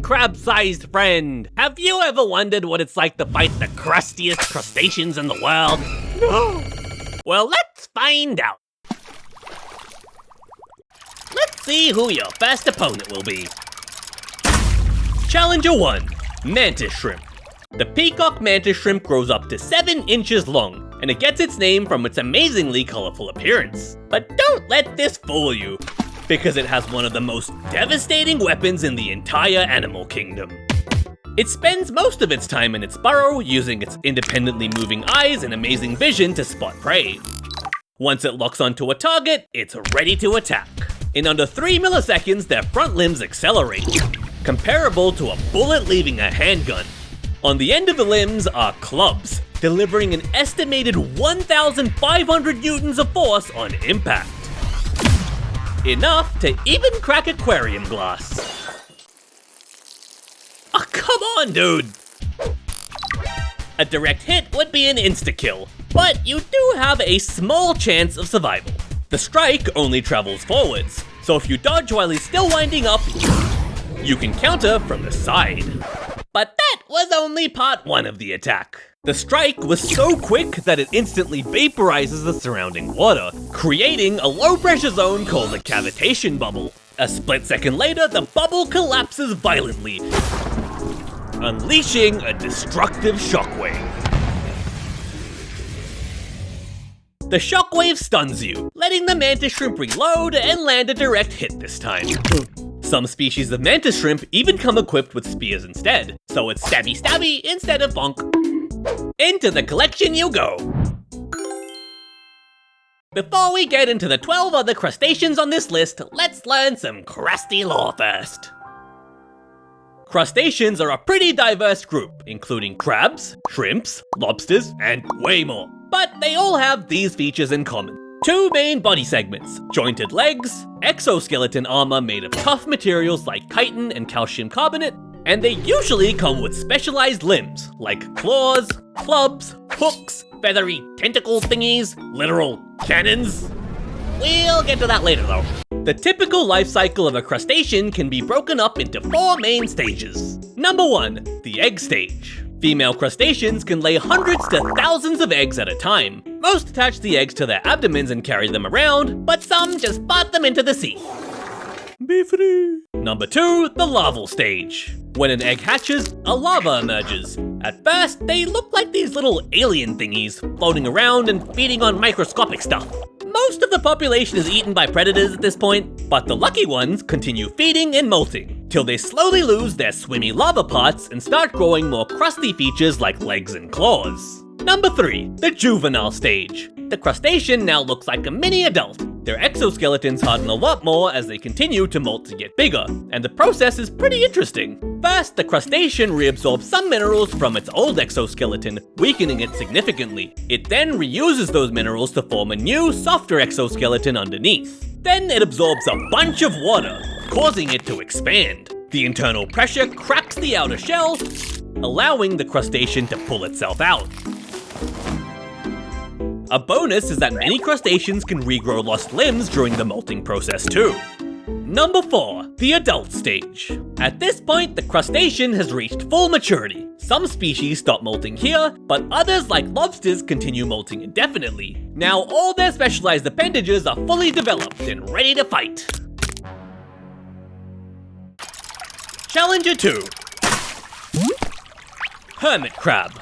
Harlequin Crab-sized friend. Have you ever wondered what it's like to fight the crustiest crustaceans in the world? No. Well, let's find out. Let's see who your first opponent will be. Challenger 1, Mantis Shrimp. The peacock mantis shrimp grows up to 7 inches long, and it gets its name from its amazingly colorful appearance. But don't let this fool you, because it has one of the most devastating weapons in the entire animal kingdom. It spends most of its time in its burrow, using its independently moving eyes and amazing vision to spot prey. Once it locks onto a target, it's ready to attack. In under 3 milliseconds, their front limbs accelerate, comparable to a bullet leaving a handgun. On the end of the limbs are clubs, delivering an estimated 1,500 newtons of force on impact. Enough to even crack aquarium glass. Oh, come on, dude! A direct hit would be an insta-kill, but you do have a small chance of survival. The strike only travels forwards, so if you dodge while he's still winding up, you can counter from the side. But that was only part 1 of the attack. The strike was so quick that it instantly vaporizes the surrounding water, creating a low-pressure zone called a cavitation bubble. A split second later, the bubble collapses violently, unleashing a destructive shockwave. The shockwave stuns you, letting the mantis shrimp reload and land a direct hit this time. Some species of mantis shrimp even come equipped with spears instead, so it's stabby stabby instead of bonk. Into the collection you go! Before we get into the 12 other crustaceans on this list, let's learn some crusty lore first. Crustaceans are a pretty diverse group, including crabs, shrimps, lobsters, and way more. But they all have these features in common. 2 main body segments, jointed legs, exoskeleton armor made of tough materials like chitin and calcium carbonate, and they usually come with specialized limbs, like claws, clubs, hooks, feathery tentacle thingies, literal cannons. We'll get to that later though. The typical life cycle of a crustacean can be broken up into 4 main stages. Number 1, the egg stage. Female crustaceans can lay hundreds to thousands of eggs at a time. Most attach the eggs to their abdomens and carry them around, but some just fart them into the sea. Be free. Number 2, the larval stage. When an egg hatches, a larva emerges. At first, they look like these little alien thingies, floating around and feeding on microscopic stuff. Most of the population is eaten by predators at this point, but the lucky ones continue feeding and molting, till they slowly lose their swimmy larva parts and start growing more crusty features like legs and claws. Number 3, the juvenile stage. The crustacean now looks like a mini adult. Their exoskeletons harden a lot more as they continue to molt to get bigger, and the process is pretty interesting. First, the crustacean reabsorbs some minerals from its old exoskeleton, weakening it significantly. It then reuses those minerals to form a new, softer exoskeleton underneath. Then it absorbs a bunch of water, causing it to expand. The internal pressure cracks the outer shell, allowing the crustacean to pull itself out. A bonus is that many crustaceans can regrow lost limbs during the molting process too. Number 4, the adult stage. At this point, the crustacean has reached full maturity. Some species stop molting here, but others like lobsters continue molting indefinitely. Now all their specialized appendages are fully developed and ready to fight. Challenger 2, Hermit Crab.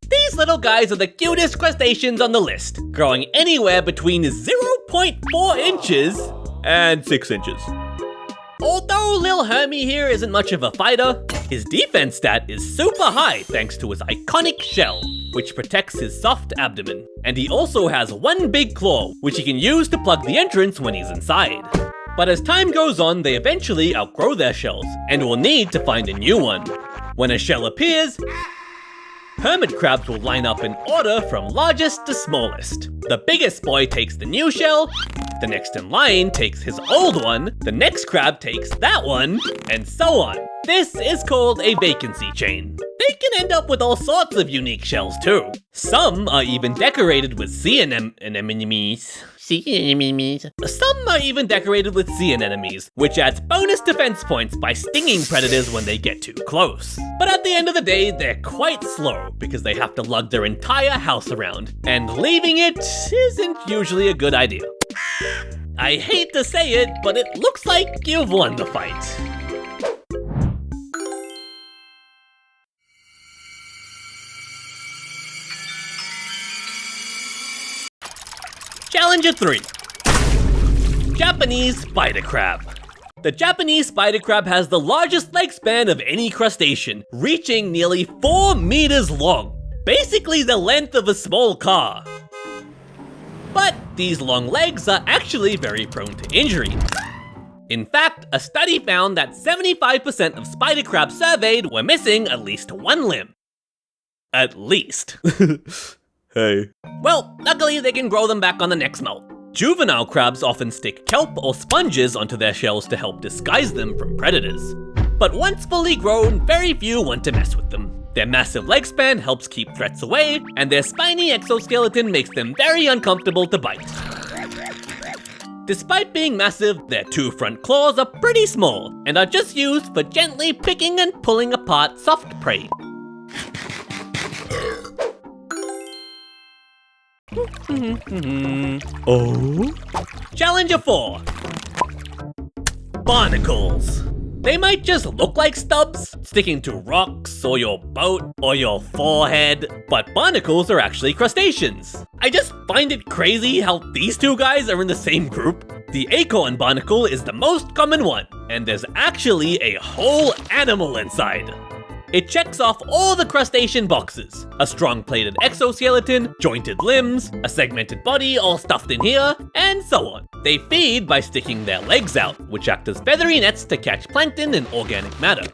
These little guys are the cutest crustaceans on the list, growing anywhere between 0.4 inches and 6 inches. Although Lil Hermie here isn't much of a fighter, his defense stat is super high thanks to his iconic shell, which protects his soft abdomen. And he also has 1 big claw, which he can use to plug the entrance when he's inside. But as time goes on, they eventually outgrow their shells, and will need to find a new one. When a shell appears, hermit crabs will line up in order from largest to smallest. The biggest boy takes the new shell, the next in line takes his old one, the next crab takes that one, and so on. This is called a vacancy chain. They can end up with all sorts of unique shells too. Some are even decorated with sea anemones. sea anemones. Some are even decorated with sea anemones, which adds bonus defense points by stinging predators when they get too close. But at the end of the day, they're quite slow because they have to lug their entire house around, and leaving it isn't usually a good idea. I hate to say it, but it looks like you've won the fight. Challenger 3. Japanese Spider Crab. The Japanese spider crab has the largest leg span of any crustacean, reaching nearly 4 meters long, basically the length of a small car. But these long legs are actually very prone to injury. In fact, a study found that 75% of spider crabs surveyed were missing at least one limb. At least. Hey. Well, luckily they can grow them back on the next molt. Juvenile crabs often stick kelp or sponges onto their shells to help disguise them from predators. But once fully grown, very few want to mess with them. Their massive leg span helps keep threats away, and their spiny exoskeleton makes them very uncomfortable to bite. Despite being massive, their 2 front claws are pretty small, and are just used for gently picking and pulling apart soft prey. Oh? Challenger 4. Barnacles. They might just look like stubs, sticking to rocks, or your boat, or your forehead, but barnacles are actually crustaceans. I just find it crazy how these two guys are in the same group. The acorn barnacle is the most common one, and there's actually a whole animal inside. It checks off all the crustacean boxes. A strong plated exoskeleton, jointed limbs, a segmented body all stuffed in here, and so on. They feed by sticking their legs out, which act as feathery nets to catch plankton and organic matter.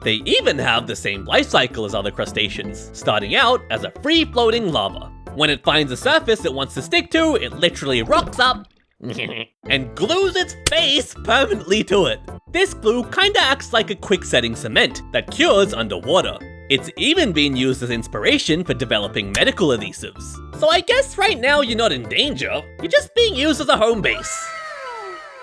They even have the same life cycle as other crustaceans, starting out as a free-floating larva. When it finds a surface it wants to stick to, it literally rocks up and glues its face permanently to it. This glue kinda acts like a quick-setting cement that cures underwater. It's even been used as inspiration for developing medical adhesives. So I guess right now you're not in danger, you're just being used as a home base.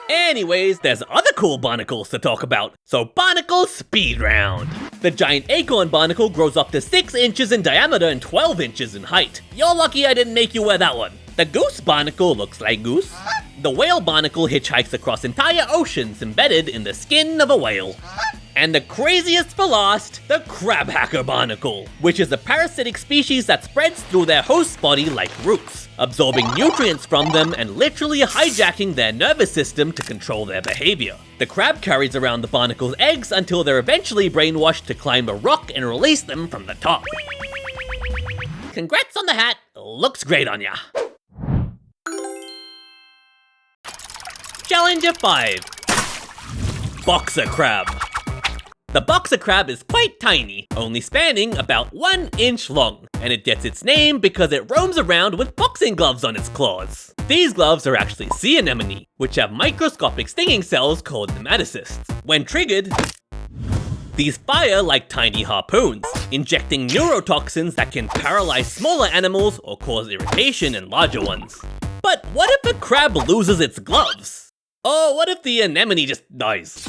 Anyways, there's other cool barnacles to talk about, so barnacle speed round. The giant acorn barnacle grows up to 6 inches in diameter and 12 inches in height. You're lucky I didn't make you wear that one. The goose barnacle looks like goose. The whale barnacle hitchhikes across entire oceans embedded in the skin of a whale. And the craziest for last, the crab hacker barnacle, which is a parasitic species that spreads through their host's body like roots, absorbing nutrients from them and literally hijacking their nervous system to control their behavior. The crab carries around the barnacle's eggs until they're eventually brainwashed to climb a rock and release them from the top. Congrats on the hat, looks great on ya. Challenger 5. Boxer crab. The boxer crab is quite tiny, only spanning about 1 inch long, and it gets its name because it roams around with boxing gloves on its claws. These gloves are actually sea anemone, which have microscopic stinging cells called nematocysts. When triggered, these fire like tiny harpoons, injecting neurotoxins that can paralyze smaller animals or cause irritation in larger ones. But what if a crab loses its gloves? Or what if the anemone just dies?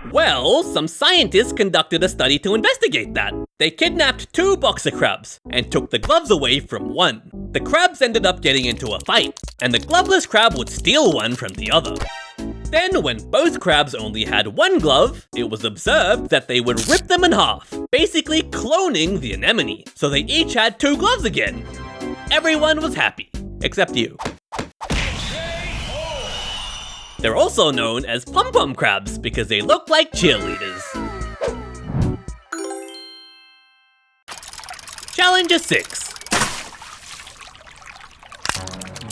Well, some scientists conducted a study to investigate that. They kidnapped 2 boxer crabs and took the gloves away from one. The crabs ended up getting into a fight, and the gloveless crab would steal one from the other. Then, when both crabs only had 1 glove, it was observed that they would rip them in half, basically cloning the anemone, so they each had 2 gloves again. Everyone was happy, except you. They're also known as pom-pom crabs because they look like cheerleaders. Challenger 6.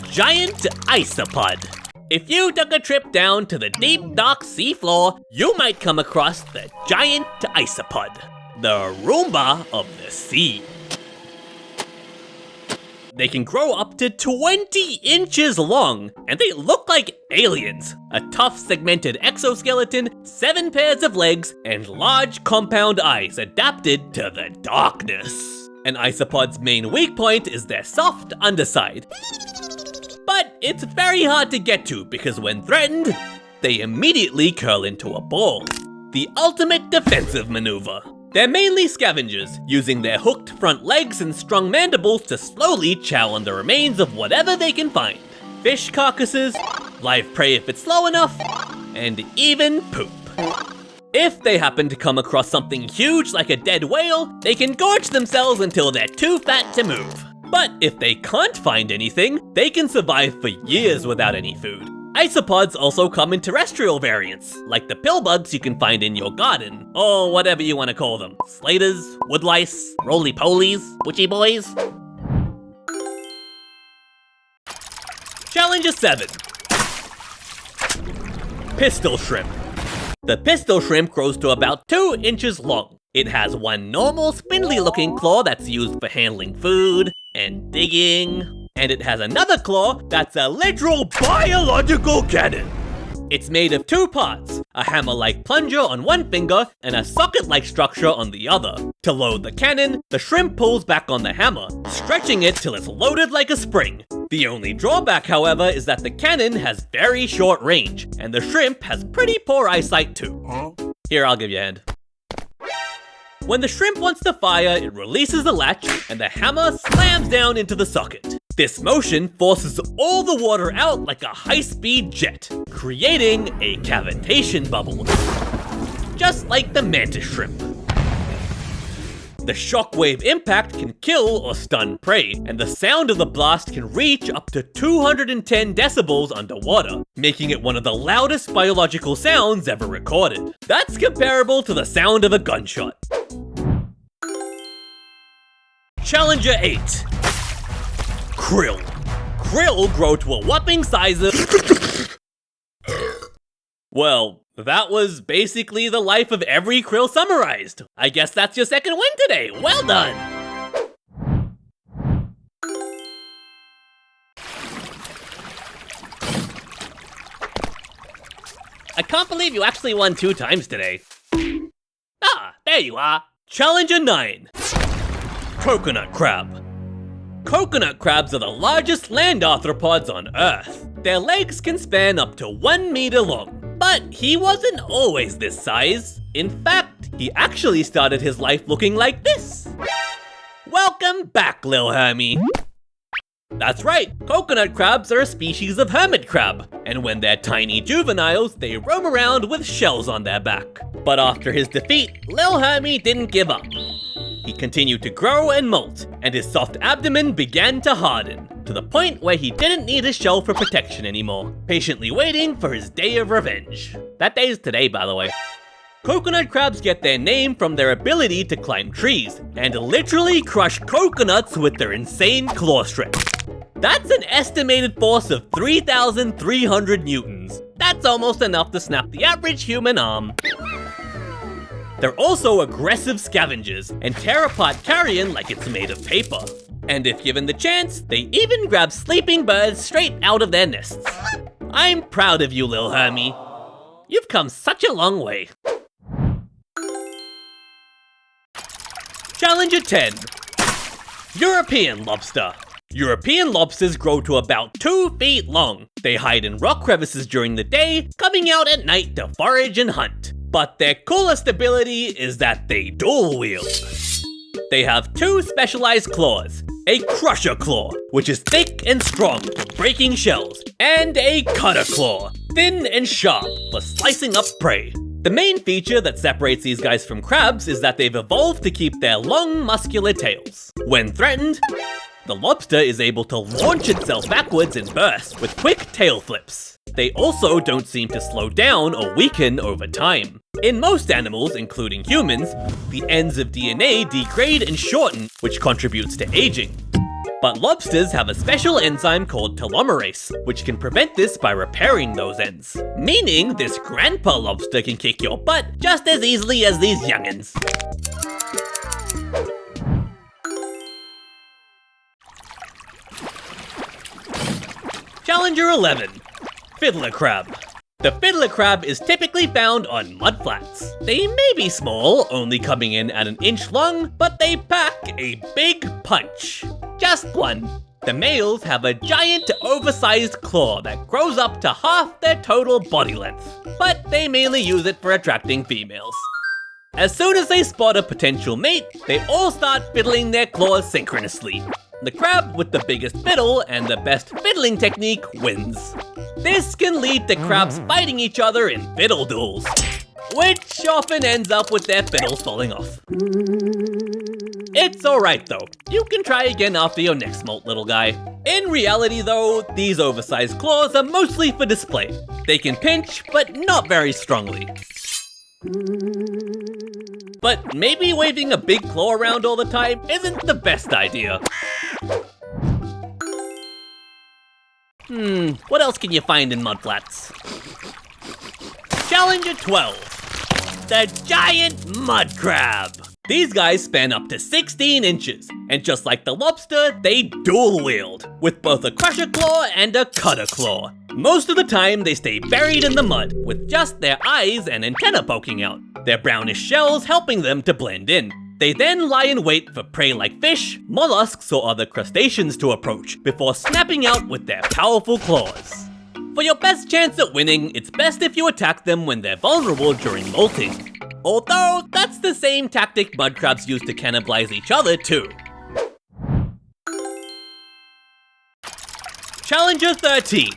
Giant Isopod. If you took a trip down to the deep, dark seafloor, you might come across the giant Isopod, the Roomba of the sea. They can grow up to 20 inches long, and they look like aliens. A tough segmented exoskeleton, 7 pairs of legs, and large compound eyes adapted to the darkness. An isopod's main weak point is their soft underside. But it's very hard to get to because when threatened, they immediately curl into a ball. The ultimate defensive maneuver. They're mainly scavengers, using their hooked front legs and strong mandibles to slowly chow on the remains of whatever they can find. Fish carcasses, live prey if it's slow enough, and even poop. If they happen to come across something huge like a dead whale, they can gorge themselves until they're too fat to move. But if they can't find anything, they can survive for years without any food. Isopods also come in terrestrial variants, like the pillbugs you can find in your garden, or whatever you want to call them. Slaters, woodlice, roly-polies, butchie boys. Challenge 7. Pistol Shrimp. The pistol shrimp grows to about 2 inches long. It has one normal spindly-looking claw that's used for handling food and digging, and it has another claw that's a literal biological cannon. It's made of 2 parts, a hammer-like plunger on one finger and a socket-like structure on the other. To load the cannon, the shrimp pulls back on the hammer, stretching it till it's loaded like a spring. The only drawback, however, is that the cannon has very short range, and the shrimp has pretty poor eyesight too. Here, I'll give you a hand. When the shrimp wants to fire, it releases the latch, and the hammer slams down into the socket. This motion forces all the water out like a high-speed jet, creating a cavitation bubble. Just like the mantis shrimp. The shockwave impact can kill or stun prey, and the sound of the blast can reach up to 210 decibels underwater, making it one of the loudest biological sounds ever recorded. That's comparable to the sound of a gunshot. Challenger 8. Krill. Krill grow to a whopping size of... Well, that was basically the life of every krill summarized. I guess that's your second win today. Well done! I can't believe you actually won 2 times today. Ah, there you are. Challenger 9. Coconut Crab. Coconut crabs are the largest land arthropods on Earth. Their legs can span up to 1 meter long. But he wasn't always this size. In fact, he actually started his life looking like this. Welcome back, Lil Hermie. That's right, coconut crabs are a species of hermit crab, and when they're tiny juveniles, they roam around with shells on their back. But after his defeat, Lil Hermie didn't give up. He continued to grow and molt, and his soft abdomen began to harden, to the point where he didn't need his shell for protection anymore, patiently waiting for his day of revenge. That day is today, by the way. Coconut crabs get their name from their ability to climb trees, and literally crush coconuts with their insane claw strength. That's an estimated force of 3,300 newtons. That's almost enough to snap the average human arm. They're also aggressive scavengers and tear apart carrion like it's made of paper. And if given the chance, they even grab sleeping birds straight out of their nests. I'm proud of you, Lil Hermie. You've come such a long way. Challenger 10. European Lobster. European lobsters grow to about 2 feet long. They hide in rock crevices during the day, coming out at night to forage and hunt. But their coolest ability is that they dual wield. They have 2 specialized claws, a crusher claw, which is thick and strong for breaking shells, and a cutter claw, thin and sharp for slicing up prey. The main feature that separates these guys from crabs is that they've evolved to keep their long, muscular tails. When threatened, the lobster is able to launch itself backwards in bursts with quick tail flips. They also don't seem to slow down or weaken over time. In most animals, including humans, the ends of DNA degrade and shorten, which contributes to aging. But lobsters have a special enzyme called telomerase, which can prevent this by repairing those ends. Meaning this grandpa lobster can kick your butt just as easily as these youngins. Challenger 11. Fiddler Crab. The Fiddler Crab is typically found on mudflats. They may be small, only coming in at an inch long, but they pack a big punch. Just one. The males have a giant oversized claw that grows up to half their total body length, but they mainly use it for attracting females. As soon as they spot a potential mate, they all start fiddling their claws synchronously. The crab with the biggest fiddle and the best fiddling technique wins. This can lead to crabs fighting each other in fiddle duels, which often ends up with their fiddles falling off. It's alright though, you can try again after your next molt, little guy. In reality though, these oversized claws are mostly for display. They can pinch, but not very strongly. But maybe waving a big claw around all the time isn't the best idea. What else can you find in mudflats? Challenger 12. The Giant Mud Crab. These guys span up to 16 inches, and just like the lobster, they dual wield, with both a crusher claw and a cutter claw. Most of the time, they stay buried in the mud, with just their eyes and antenna poking out, their brownish shells helping them to blend in. They then lie in wait for prey like fish, mollusks, or other crustaceans to approach, before snapping out with their powerful claws. For your best chance at winning, it's best if you attack them when they're vulnerable during molting. Although, that's the same tactic mud crabs use to cannibalize each other too. Challenger 13.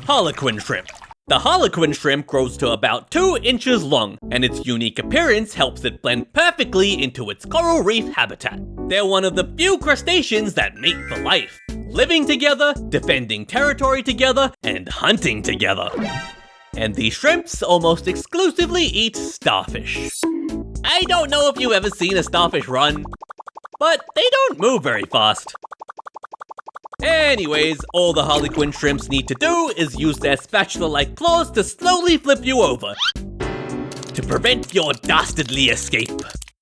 Harlequin Shrimp. The Harlequin Shrimp grows to about 2 inches long, and its unique appearance helps it blend perfectly into its coral reef habitat. They're one of the few crustaceans that mate for life, living together, defending territory together, and hunting together. And these shrimps almost exclusively eat starfish. I don't know if you've ever seen a starfish run, but they don't move very fast. Anyways, all the Harlequin shrimps need to do is use their spatula-like claws to slowly flip you over, to prevent your dastardly escape.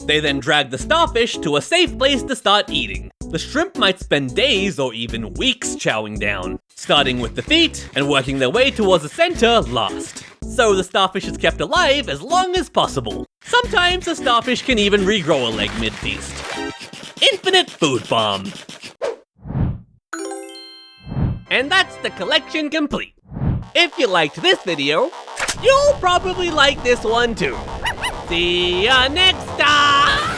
They then drag the starfish to a safe place to start eating. The shrimp might spend days or even weeks chowing down, starting with the feet and working their way towards the center last. So the starfish is kept alive as long as possible. Sometimes a starfish can even regrow a leg mid-feast. Infinite food bomb. And that's the collection complete. If you liked this video, you'll probably like this one too. See ya next time!